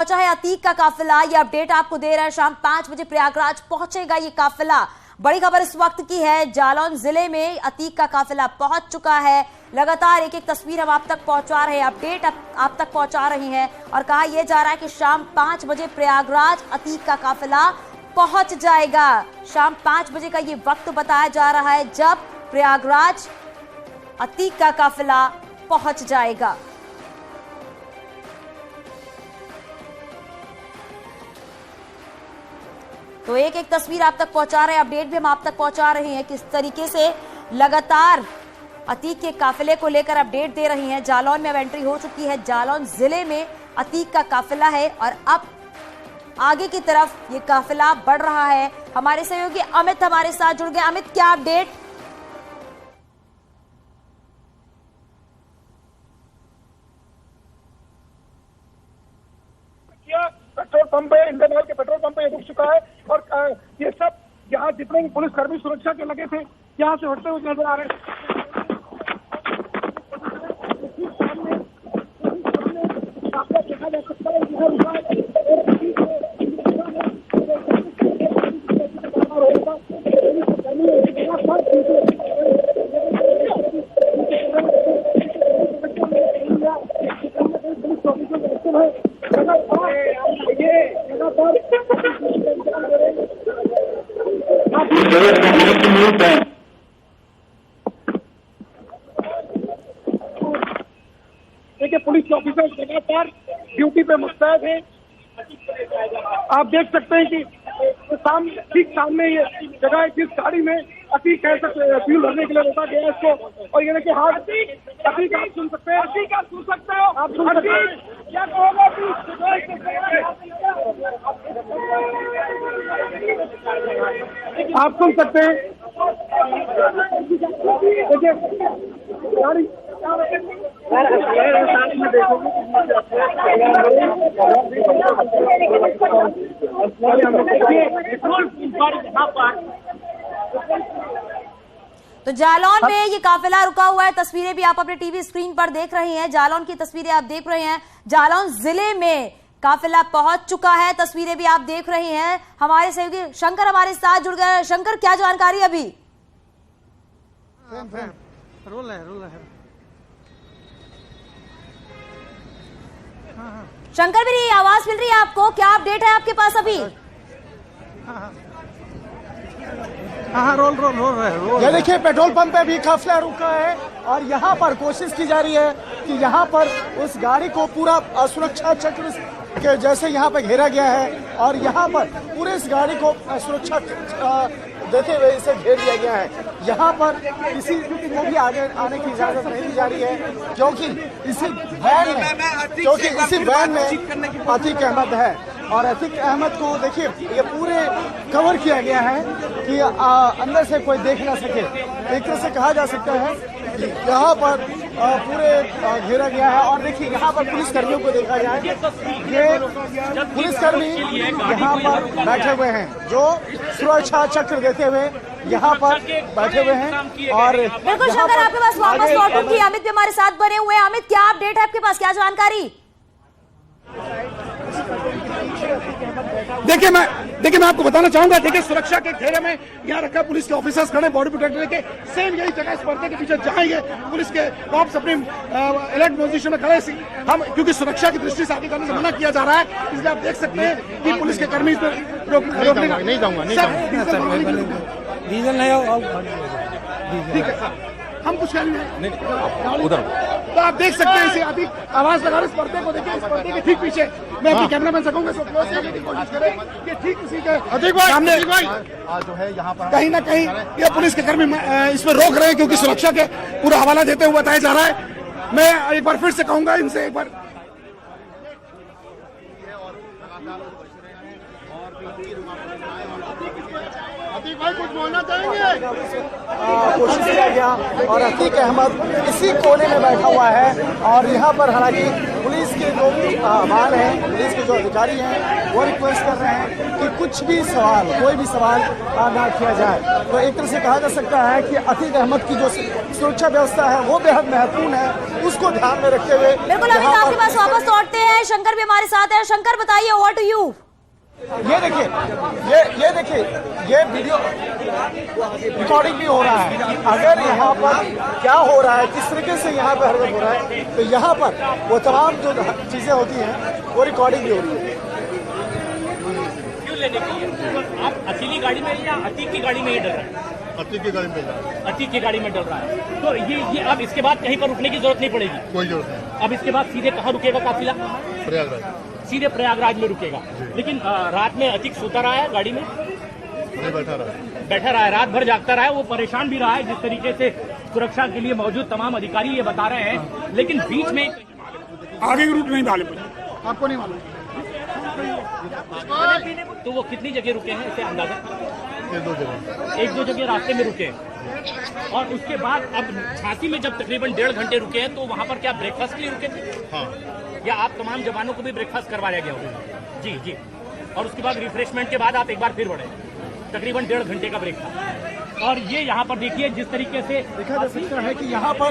पहुंचा है अतीक का काफिला। ये अपडेट आपको दे रहे हैं, शाम 5 बजे प्रयागराज पहुंचेगा ये काफिला। बड़ी खबर इस वक्त की है, जालौन जिले में अतीक का काफिला पहुंच चुका है। लगातार एक एक तस्वीर हम आप तक पहुंचा रहे हैं, अपडेट आप तक पहुंचा रही हैं और कहा यह जा रहा है कि शाम 5 बजे प्रयागराज अतीक का काफिला पहुंच जाएगा। शाम 5 बजे का ये वक्त बताया जा रहा है जब प्रयागराज अतीक का काफिला पहुंच जाएगा। तो एक एक तस्वीर आप तक पहुंचा रहे हैं, अपडेट भी हम आप तक पहुंचा रहे हैं किस तरीके से लगातार अतीक के काफिले को लेकर अपडेट दे रही हैं। जालौन में अब एंट्री हो चुकी है, जालौन जिले में अतीक का काफिला है और अब आगे की तरफ ये काफिला बढ़ रहा है। हमारे सहयोगी अमित हमारे साथ जुड़ गए। अमित, क्या अपडेट? पेट्रोल पंप है, इंडियन ऑयल के पेट्रोल पंप पे रुक चुका है और ये सब यहाँ जितने भी पुलिसकर्मी सुरक्षा के लगे थे यहाँ से हटते हुए नजर आ रहे हैं। देखा जा सकता है देखिए पुलिस के ऑफिसर लगातार ड्यूटी पे मुस्तैद हैं। आप देख सकते हैं कि ठीक सामने ये जगह है जिस गाड़ी में अतीक कह सकते हैं फ्यूल भरने के लिए रोका गया है इसको। और ये देखिए हाथ अतीक आप सुन सकते हैं, अतीक आप सुन सकते हो, आप सुन सकते हैं क्या कहोगे आप सुन सकते हैं। देखिए गाड़ी साथ में देखोगे तो जालौन में ये काफिला रुका हुआ है। तस्वीरें भी आप अपने टीवी स्क्रीन पर देख रहे हैं, जालौन की तस्वीरें आप देख रहे हैं। जालौन जिले में काफिला पहुंच चुका है, तस्वीरें भी आप देख रहे हैं। हमारे सहयोगी शंकर हमारे साथ जुड़ गए। शंकर, क्या जानकारी अभी? रोल है। शंकर, मेरी आवाज मिल रही है आपको? क्या अपडेट है आपके पास अभी? हाँ, रोल है। ये देखिए पेट्रोल पंप पे भी काफिला रुका है और यहाँ पर कोशिश की जा रही है कि यहाँ पर उस गाड़ी को पूरा सुरक्षा चक्र के जैसे यहाँ पर घेरा गया है और यहाँ पर पूरे इस गाड़ी को सुरक्षा देते हुए इसे घेर दिया गया है। यहाँ पर किसी को भी आगे आने की इजाजत नहीं दी जा रही है क्योंकि इसी वैन में अतीक अहमद है और अतीक अहमद को देखिए ये पूरे कवर किया गया है कि अंदर से कोई देख ना सके। एक तरह से कहा जा सकता है कि यहाँ पर पूरे घेरा गया है और देखिए यहाँ पर पुलिसकर्मियों को देखा जाए, ये पुलिसकर्मी यहाँ पर बैठे हुए हैं जो सुरक्षा चक्र देते हुए यहाँ पर बैठे हुए हैं। और बिल्कुल शंकर, आपके पास वापस लौटूंगी। अमित भी हमारे साथ बने हुए हैं। अमित, क्या अपडेट है आपके पास, क्या जानकारी? देखिए मैं आपको बताना चाहूंगा। देखिए सुरक्षा के घेरे में यहाँ रखा पुलिस के ऑफिसर्स खड़े बॉडी प्रोटेक्टर लेके, सेम यही जगह इस पर्दे के पीछे जहाँ ये पुलिस के कॉप्स अपनी अलर्ट पोजीशन में खड़े हम क्योंकि सुरक्षा की दृष्टि से आगे करने से मना किया जा रहा है, इसलिए आप देख सकते हैं कि पुलिस के कर्मी नहीं जाऊंगा डीजल नहीं ठीक है सर, हम कुछ कह नहीं उधर। तो आप देख सकते हैं इसे अतीक आवाज लगा रहे इस पर्दे को। देखिए इस पर्दे के ठीक पीछे मैं अपने कैमरामैन से कहूंगा इसको क्लोज करने की कोशिश करें कि ठीक इसी के सामने जो है यहाँ पर कहीं ना कहीं ये पुलिस के कर्मी इसमें रोक रहे हैं क्योंकि सुरक्षा के पूरा हवाला देते हुए बताया जा रहा है। मैं एक बार फिर से कहूंगा इनसे एक बार भाई कुछ बोलना चाहेंगे। कोशिश किया गया और अतीक अहमद इसी कोने में बैठा हुआ है और यहाँ पर हालांकि पुलिस के जो अमान हैं, पुलिस के जो अधिकारी हैं, वो रिक्वेस्ट कर रहे हैं कि कुछ भी सवाल, कोई भी सवाल ना किया जाए। तो एक तरह से कहा जा सकता है कि अतीक अहमद की जो सुरक्षा व्यवस्था है वो बेहद महत्वपूर्ण है, उसको ध्यान में रखते हुए बिल्कुल अमित आपके पास वापस लौटते हैं। शंकर भी हमारे साथ है। शंकर बताइए, ओवर टू यू। ये देखिए, ये देखिए, ये वीडियो रिकॉर्डिंग भी हो रहा है। अगर यहाँ पर क्या हो रहा है, किस तरीके से यहाँ पर हरकत हो रहा है, तो यहाँ पर वो तमाम जो चीजें होती हैं वो रिकॉर्डिंग भी हो रही है। क्यों लेने के लिए आप अकेली गाड़ी में या अतीक की गाड़ी में ही डल रहे हैं? अतीक की गाड़ी में अतीक की गाड़ी में डल रहा है। तो ये अब इसके बाद कहीं पर रुकने की जरूरत नहीं पड़ेगी? कोई जरूरत नहीं। अब इसके बाद सीधे कहाँ रुकेगा काफिला? प्रयागराज, सीधे प्रयागराज में रुकेगा। लेकिन रात में अतीक सोता रहा है गाड़ी में? नहीं, बैठा रहा है, रात भर जागता रहा है। वो परेशान भी रहा है जिस तरीके से सुरक्षा के लिए मौजूद तमाम अधिकारी ये बता रहे हैं। लेकिन बीच में आगे की रूट नहीं मालूम मुझे, आपको नहीं मालूम। तो वो कितनी जगह रुके हैं इसे अंदाजा? एक दो जगह रास्ते में रुके हैं। और उसके बाद अब झांसी में जब तकरीबन 1.5 घंटे रुके हैं तो वहाँ पर क्या ब्रेकफास्ट के लिए रुके थे? हाँ। या आप तमाम जवानों को भी ब्रेकफास्ट करवाया गया होगा? जी जी। और उसके बाद रिफ्रेशमेंट के बाद आप एक बार फिर बढ़े, तकरीबन 1.5 घंटे का ब्रेक था। और ये यहाँ पर देखिए जिस तरीके से देखा जा सकता है कि यहाँ पर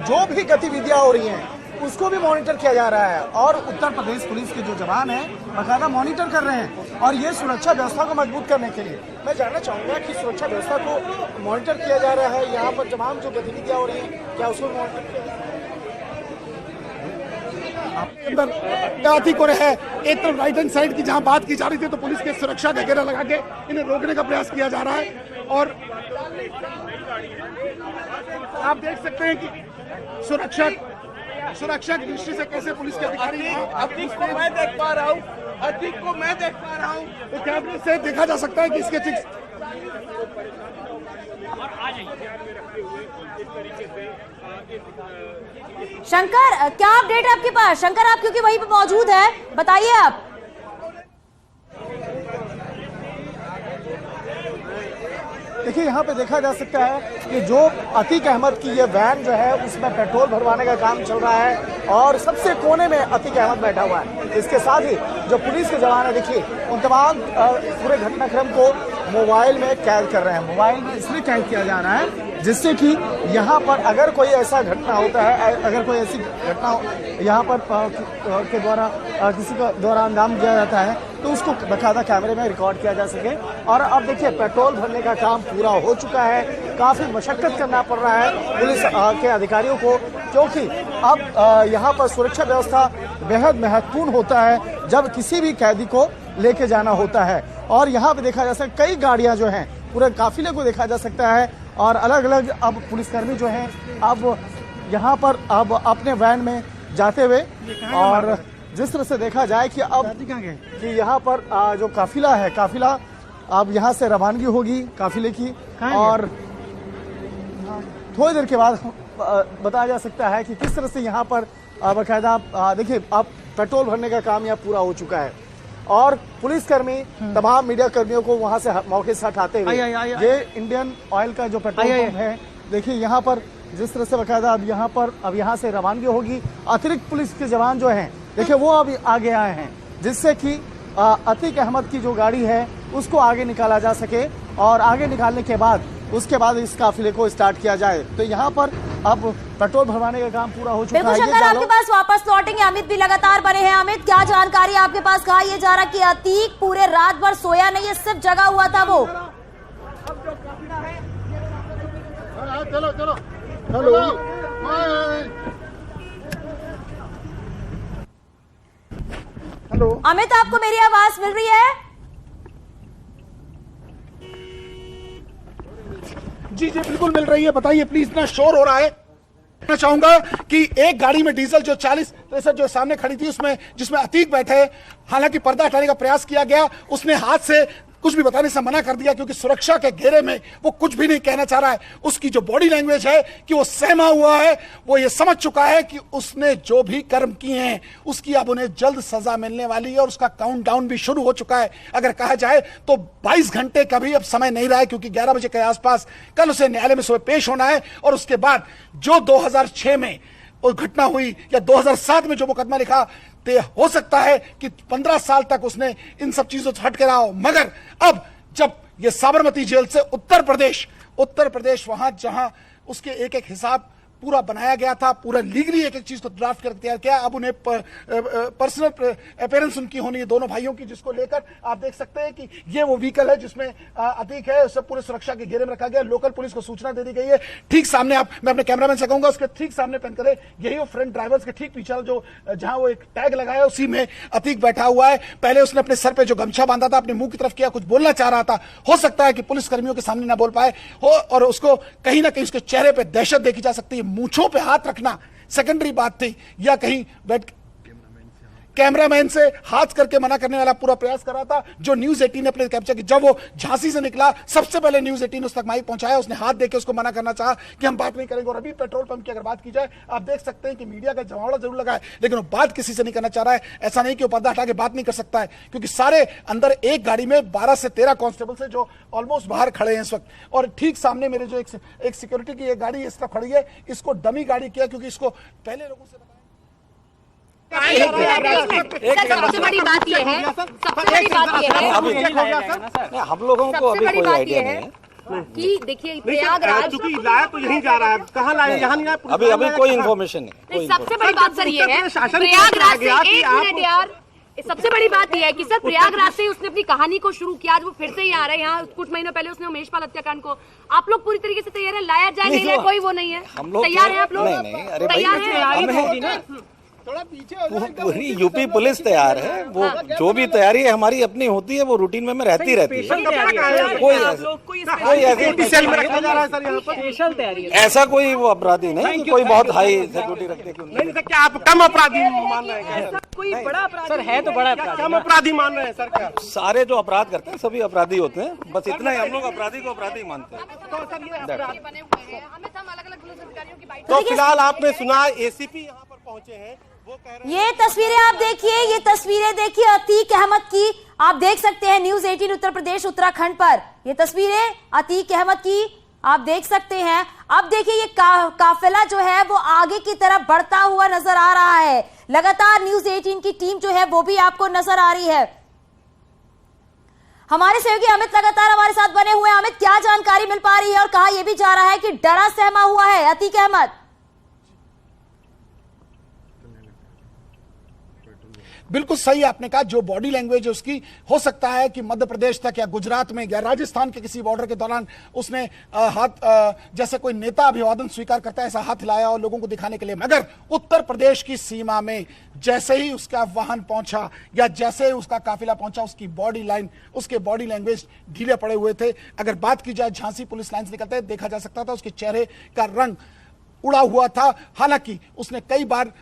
जो भी गतिविधियां हो रही हैं उसको भी मॉनिटर किया जा रहा है और उत्तर प्रदेश पुलिस के जो जवान हैं बाकायदा मॉनिटर कर रहे हैं। और ये सुरक्षा व्यवस्था को मजबूत करने के लिए मैं जानना चाहूंगा कि सुरक्षा व्यवस्था को मॉनिटर किया जा रहा है, यहाँ पर तमाम जो गतिविधियां हो रही हैं क्या उसको मॉनिटर किया जा रहा है? अंदर जाती को है एक तरफ राइट हैंड साइड की जहां बात की जा रही थी तो पुलिस के सुरक्षा घेरा लगा के इन्हें रोकने का प्रयास किया जा रहा है। और आप देख सकते हैं कि सुरक्षा की दृष्टि से कैसे पुलिस के अधिकारी अतीक को मैं देख पा रहा हूँ, अतीक को मैं देख पा रहा हूँ। तो कैमरे से देखा जा सकता है कि इसके ठीक शंकर क्या अपडेट है आपके पास? शंकर आप क्योंकि वहीं पे मौजूद है, बताइए आप। देखिए यहाँ पे देखा जा सकता है कि जो अतीक अहमद की ये वैन जो है उसमें पेट्रोल भरवाने का काम चल रहा है और सबसे कोने में अतीक अहमद बैठा हुआ है। इसके साथ ही जो पुलिस के जवान है देखिए उन तमाम पूरे घटनाक्रम को मोबाइल में कैद कर रहे हैं। मोबाइल में इसलिए कैद किया जा रहा है जिससे कि यहाँ पर अगर कोई ऐसा घटना होता है, अगर कोई ऐसी घटना यहाँ पर के द्वारा किसी का द्वारा अंजाम दिया जाता है तो उसको बाकायदा कैमरे में रिकॉर्ड किया जा सके। और अब देखिए पेट्रोल भरने का काम पूरा हो चुका है, काफ़ी मशक्कत करना पड़ रहा है पुलिस के अधिकारियों को क्योंकि अब यहाँ पर सुरक्षा व्यवस्था बेहद महत्वपूर्ण होता है जब किसी भी कैदी को लेके जाना होता है। और यहाँ पे देखा जा सकता है कई गाड़ियाँ जो हैं पूरे काफिले को देखा जा सकता है और अलग अलग अब पुलिसकर्मी जो हैं अब यहाँ पर अब अपने वैन में जाते हुए और जिस तरह से देखा जाए कि अब कि यहाँ पर जो काफिला है, काफिला अब यहाँ से रवानगी होगी काफिले की और थोड़ी देर के बाद बताया जा सकता है कि किस तरह से यहाँ पर बाकायदा देखिए अब पेट्रोल भरने का काम यहाँ पूरा हो चुका है और पुलिसकर्मी तमाम मीडिया कर्मियों को वहां से मौके से हटाते हुए ये इंडियन ऑयल का जो पेट्रोल पंप है देखिए यहाँ पर जिस तरह से बाकायदा अब यहाँ से रवानगी होगी। अतिरिक्त पुलिस के जवान जो हैं देखिए वो अभी आगे आए हैं जिससे कि अतीक अहमद की जो गाड़ी है उसको आगे निकाला जा सके और आगे निकालने के बाद उसके बाद इस काफिले को स्टार्ट किया जाए। तो यहाँ पर अब पेट्रोल भरवाने का काम पूरा हो चुका है। बिल्कुल शंकर आपके पास वापस लौटेंगे, अमित भी लगातार बने हैं। अमित क्या जानकारी आपके पास? कहा यह जा रहा कि अतीक पूरे रात भर सोया नहीं है, सिर्फ जगा हुआ था वो। चलो चलो हेलो हेलो अमित आपको मेरी आवाज मिल रही है? जी जी बिल्कुल मिल रही है, बताइए प्लीज। इतना शोर हो रहा है। मैं चाहूंगा कि एक गाड़ी में डीजल जो 40 जो सामने खड़ी थी उसमें जिसमें अतीक बैठे, हालांकि पर्दा हटाने का प्रयास किया गया, उसने हाथ से कुछ भी बताने से मना कर दिया क्योंकि सुरक्षा के घेरे में वो कुछ भी नहीं कहना चाह रहा है। उसकी जो बॉडी लैंग्वेज है कि वो सहमा हुआ है, वो ये समझ चुका है कि उसने जो भी कर्म किए हैं उसकी अब उन्हें जल्द सजा मिलने वाली है और उसका काउंटडाउन भी शुरू हो चुका है। अगर कहा जाए तो 22 घंटे का भी अब समय नहीं रहा है क्योंकि 11 बजे के आसपास कल उसे न्यायालय में सुबह पेश होना है और उसके बाद जो 2006 में वो घटना हुई या 2007 में जो मुकदमा लिखा, तो हो सकता है कि 15 साल तक उसने इन सब चीजों से हट के रहा हो। मगर अब जब ये साबरमती जेल से उत्तर प्रदेश वहां जहां उसके एक एक हिसाब पूरा बनाया गया था, पूरा लीगली एक एक चीज को ड्राफ्ट कर तैयार किया, अब उन्हें पर्सनल अपीयरेंस उनकी होनी है दोनों भाइयों की, जिसको लेकर आप देख सकते हैं कि ये वो व्हीकल है जिसमें अतीक है, उसे पूरे सुरक्षा के घेरे में रखा गया। लोकल पुलिस को सूचना दे दी गई है। ठीक सामने मैं अपने कैमरामैन से कहूंगा उसके ठीक सामने पेन करे, यही वो फ्रंट ड्राइवर्स के ठीक पीछे जो जहां वो एक टैग लगाया उसी में अतीक बैठा हुआ है। पहले उसने अपने सर पे जो गमछा बांधा था अपने मुंह की तरफ किया, कुछ बोलना चाह रहा था, हो सकता है कि पुलिस कर्मियों के सामने ना बोल पाए हो, और उसको कहीं ना कहीं उसके चेहरे पे दहशत देखी जा सकती है। मूंछों पे हाथ रखना सेकेंडरी बात थी, या कहीं बैठ कैमरामैन से हाथ करके मना करने वाला पूरा प्रयास कर रहा था, जो न्यूज 18 ने अपने कैप्चर की। जब वो झांसी से निकला सबसे पहले न्यूज 18 उस तक माइक पहुंचाया, उसने हाथ देके उसको मना करना चाहा कि हम बात नहीं करेंगे। और अभी पेट्रोल पंप की अगर बात की जाए, आप देख सकते हैं कि मीडिया का जमावड़ा जरूर लगा है, लेकिन वो बात किसी से नहीं करना चाह रहा है। ऐसा नहीं कि वो पर्दा हटा के बात नहीं कर सकता है, क्योंकि सारे अंदर एक गाड़ी में 12 से 13 कांस्टेबल्स हैं जो ऑलमोस्ट बाहर खड़े हैं इस वक्त। और ठीक सामने मेरे जो एक सिक्योरिटी की एक गाड़ी इस तरफ खड़ी है, इसको डमी गाड़ी किया क्योंकि इसको पहले लोगों से सबसे बड़ी बात यह है, हम लोगों को अभी कोई आइडिया नहीं है कि देखिए प्रयागराज लाया तो यहीं जा रहा है, कहाँ लाया, यहाँ नहीं लाया, अभी कोई इन्फॉर्मेशन नहीं। सबसे बड़ी बात सर ये है प्रयागराज से, एक मिनट यार, सबसे बड़ी बात यह है कि सर प्रयागराज से उसने अपनी कहानी को शुरू किया। आज वो फिर से ही आ रहे हैं यहाँ। कुछ महीनों पहले उसने उमेश पाल हत्याकांड को, आप लोग पूरी तरीके से तैयार है, लाया जाए नहीं लाया कोई वो नहीं है, तैयार है आप लोग? तैयार है, पूरी यूपी पुलिस तैयार है। वो जो भी तैयारी है हमारी अपनी होती है, वो रूटीन में रहती रहती है। ऐसा कोई वो अपराधी नहीं कि कोई बहुत हाई सिक्योरिटी रखते हैं। क्या आप कम अपराधी मान रहे हैं? कोई बड़ा अपराध सर है तो बड़ा अपराध, कम अपराधी मान रहे हैं सर? क्या सारे जो अपराध करते हैं सभी अपराधी होते हैं, बस इतना ही हम लोग अपराधी को अपराधी मानते हैं। तो फिलहाल आपने सुना एसीपी यहाँ पर पहुंचे हैं, वो कह रहे हैं ये तस्वीरें आप देखिए, ये तस्वीरें देखिए अतीक अहमद की, आप देख सकते हैं न्यूज 18 उत्तर प्रदेश उत्तराखंड पर। ये तस्वीरें अतीक अहमद की आप देख सकते हैं। अब देखिए ये काफिला जो है वो आगे की तरफ बढ़ता हुआ नजर आ रहा है। लगातार न्यूज 18 की टीम जो है वो भी आपको नजर आ रही है। हमारे सहयोगी अमित लगातार हमारे साथ बने हुए हैं। अमित, क्या जानकारी मिल पा रही है और कहा यह भी जा रहा है कि डरा सहमा हुआ है अतीक अहमद? बिल्कुल सही आपने कहा, जो बॉडी लैंग्वेज है उसकी, हो सकता है कि मध्य प्रदेश तक या गुजरात में या राजस्थान के किसी बॉर्डर के दौरान उसने हाथ जैसे कोई नेता अभिवादन स्वीकार करता है ऐसा हाथ हिलाया और लोगों को दिखाने के लिए। मगर उत्तर प्रदेश की सीमा में जैसे ही उसका वाहन पहुंचा या जैसे ही उसका काफिला पहुंचा, उसकी बॉडी लाइन, उसके बॉडी लैंग्वेज ढीले पड़े हुए थे। अगर बात की जाए झांसी पुलिस लाइन से निकलते देखा जा सकता था उसके चेहरे का रंग उड़ा हुआ था। हालांकि उसने कई बार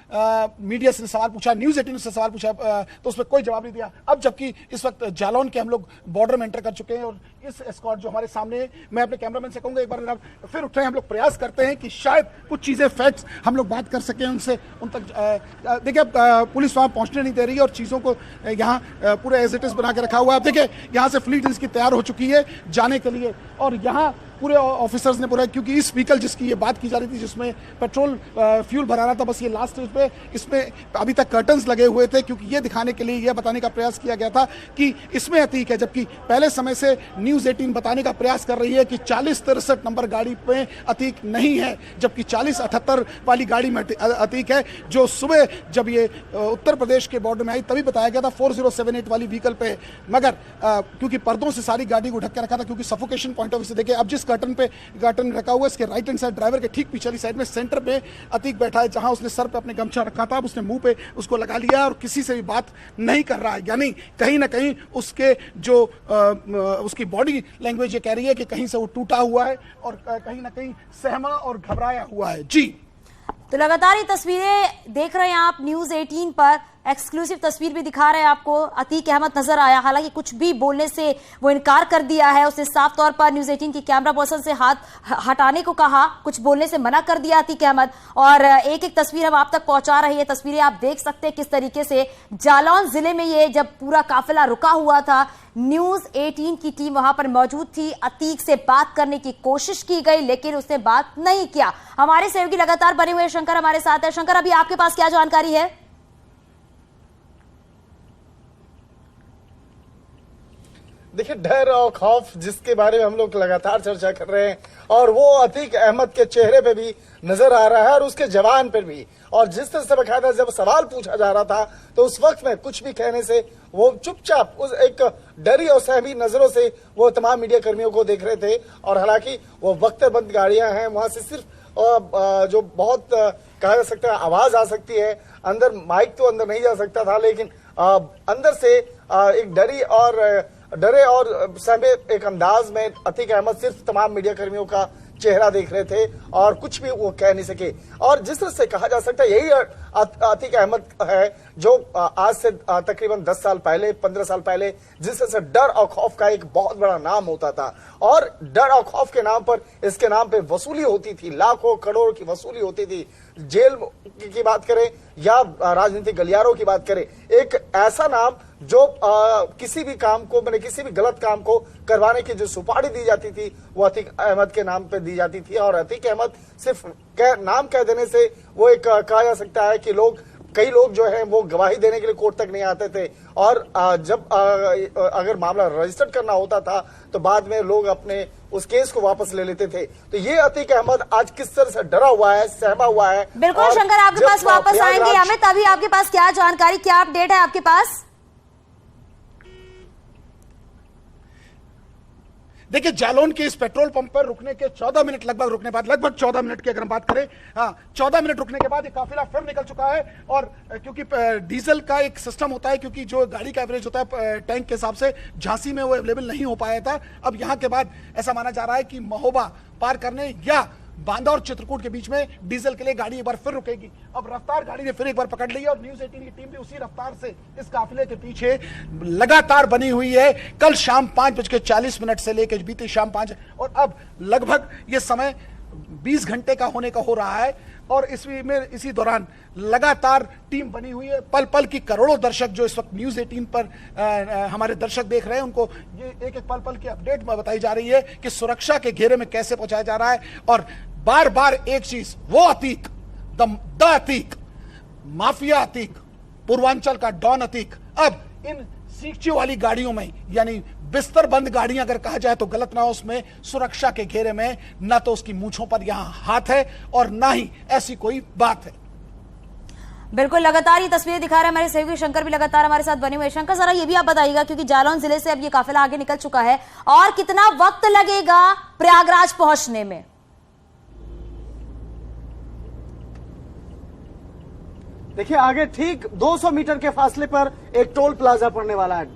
मीडिया से सवाल पूछा, न्यूज 18 से सवाल पूछा, तो उसमें कोई जवाब नहीं दिया। अब जबकि इस वक्त जालौन के हम लोग बॉर्डर में एंटर कर चुके हैं और इस एस्कॉर्ट जो हमारे सामने है, मैं अपने कैमरामैन से कहूंगा एक बार फिर उठ रहे हैं, हम लोग प्रयास करते हैं कि शायद कुछ चीजें फैक्ट्स हम लोग बात कर सकें उनसे, उन तक देखिए पुलिस वहां पहुंचने नहीं दे रही है और चीजों को यहाँ पूरे एज इट इज बना के रखा हुआ है। आप देखिए यहाँ से फ्लीट इसकी तैयार हो चुकी है जाने के लिए, और यहाँ पूरे ऑफिसर्स ने पूरा, क्योंकि इस व्हीकल जिसकी ये बात की जा रही थी जिसमें पेट्रोल फ्यूल भराना था, बस ये लास्ट स्टेज पे इसमें अभी तक कर्टन्स लगे हुए थे, क्योंकि ये दिखाने के लिए, ये बताने का प्रयास किया गया था कि इसमें अतीक है। जबकि पहले समय से न्यूज 18 बताने का प्रयास कर रही है कि 4063 नंबर गाड़ी में अतीक नहीं है, जबकि 4078 वाली गाड़ी में अतीक है, जो सुबह जब ये उत्तर प्रदेश के बॉर्डर में आई तभी बताया गया था 4078 वाली व्हीकल पे। मगर क्योंकि पर्दों से सारी गाड़ी को ढक के रखा था, क्योंकि सफोकेशन पॉइंट ऑफ व्यू से देखिए, अब जिस कर्टन रखा हुआ है इसके राइट हैंड साइड ड्राइवर के ठीक पिछली साइड में सेंटर पे अतीक बैठा है, जहां उसने सर पे अपने गमछा रखा था, अब उसने मुंह पे उसको लगा लिया और किसी से भी बात नहीं कर रहा है। यानी कहीं ना कहीं उसके जो उसकी बॉडी लैंग्वेज ये कह रही है कि कहीं से वो टूटा हुआ है और कहीं ना कहीं सहमा और घबराया हुआ है। जी, तो लगातार ये तस्वीरें देख रहे हैं आप न्यूज 18 पर, एक्सक्लूसिव तस्वीर भी दिखा रहे हैं आपको। अतीक अहमद नजर आया, हालांकि कुछ भी बोलने से वो इनकार कर दिया है। उसने साफ तौर पर न्यूज 18 की कैमरा पर्सन से हाथ हटाने को कहा, कुछ बोलने से मना कर दिया अतीक अहमद। और एक एक तस्वीर हम आप तक पहुंचा रही है। तस्वीरें आप देख सकते हैं किस तरीके से जालौन जिले में ये जब पूरा काफिला रुका हुआ था, न्यूज 18 की टीम वहां पर मौजूद थी। अतीक से बात करने की कोशिश की गई लेकिन उसने बात नहीं किया। हमारे सहयोगी लगातार बने हुए शंकर हमारे साथ है। शंकर, अभी आपके पास क्या जानकारी है? देखिए, डर और खौफ जिसके बारे में हम लोग लगातार चर्चा कर रहे हैं, और वो अतीक अहमद के चेहरे पे भी नजर आ रहा है और उसके जवान पर भी। और जिस तरह से बकायदा जब सवाल पूछा जा रहा था तो उस वक्त में कुछ भी कहने से वो चुपचाप उस एक डरी और सहमी नजरों से वो तमाम मीडिया कर्मियों को देख रहे थे। और हालांकि वो वक्तबंद गाड़ियां हैं, वहां से सिर्फ जो बहुत कहा जा सकता है आवाज आ सकती है, अंदर माइक तो अंदर नहीं जा सकता था, लेकिन अंदर से एक डरे और सहमे एक अंदाज में अतीक अहमद सिर्फ तमाम मीडिया कर्मियों का चेहरा देख रहे थे और कुछ भी वो कह नहीं सके। और जिस तरह से कहा जा सकता है यही अतीक अहमद है जो आज से तकरीबन 10 साल पहले 15 साल पहले जिस तरह से डर और खौफ का एक बहुत बड़ा नाम होता था, और डर और खौफ के नाम पर इसके नाम पे वसूली होती थी, लाखों करोड़ की वसूली होती थी। जेल की बात करें या राजनीतिक गलियारों की बात करें, एक ऐसा नाम जो किसी भी काम को मैंने किसी भी गलत काम को करवाने की जो सुपारी दी जाती थी वो अतीक अहमद के नाम पे दी जाती थी। और अतीक अहमद सिर्फ नाम कह देने से वो एक कहा जा सकता है कि कई लोग जो हैं वो गवाही देने के लिए कोर्ट तक नहीं आते थे, और जब अगर मामला रजिस्टर्ड करना होता था तो बाद में लोग अपने उस केस को वापस ले लेते थे। तो ये अतीक अहमद आज किस तरह से डरा हुआ है, सहमा हुआ है। बिल्कुल शंकर, आपके पास वापस आएंगे। अमित, अभी आपके पास क्या जानकारी, क्या अपडेट है आपके पास? देखिए, जालौन के इस पेट्रोल पंप पर रुकने के 14 मिनट लगभग 14 मिनट की अगर हम बात करें, 14 मिनट रुकने के बाद ये काफिला फिर निकल चुका है। और क्योंकि डीजल का एक सिस्टम होता है, क्योंकि जो गाड़ी का एवरेज होता है टैंक के हिसाब से झांसी में वो अवेलेबल नहीं हो पाया था। अब यहां के बाद ऐसा माना जा रहा है कि महोबा पार करने या बांदा और चित्रकूट के बीच में डीजल के लिए गाड़ी एक बार फिर रुकेगी। अब रफ्तार गाड़ी ने फिर एक बार पकड़ ली है और न्यूज 18 की टीम भी उसी रफ्तार से इस काफिले के पीछे लगातार बनी हुई है। कल शाम 5:40 से लेकर बीती शाम 5 और अब लगभग ये समय 20 घंटे का होने का हो रहा है। और इसी दौरान लगातार टीम बनी हुई है। पल पल की करोड़ों दर्शक जो इस वक्त न्यूज 18 पर हमारे दर्शक देख रहे हैं, उनको ये एक एक पल पल की अपडेट बताई जा रही है कि सुरक्षा के घेरे में कैसे पहुंचाया जा रहा है। और बार बार एक चीज, वो अतीक, द अतीक, माफिया अतीक, पूर्वांचल का डॉन अतीक अब इन सीखचियों वाली गाड़ियों में, यानी बिस्तर बंद गाड़ियां अगर कहा जाए तो गलत ना हो, उसमें सुरक्षा के घेरे में ना तो उसकी मूंछों पर यहां हाथ है और ना ही ऐसी कोई बात है। बिल्कुल, लगातार ये तस्वीरें दिखा रहे हैं हमारे सहयोगी शंकर भी लगातार हमारे साथ बने हुए। शंकर, जरा ये भी आप बताइएगा, क्योंकि जालौन जिले से अब ये काफिला आगे निकल चुका है, और कितना वक्त लगेगा प्रयागराज पहुंचने में? देखिए, आगे ठीक 200 मीटर के फासले पर एक टोल प्लाजा पड़ने वाला है।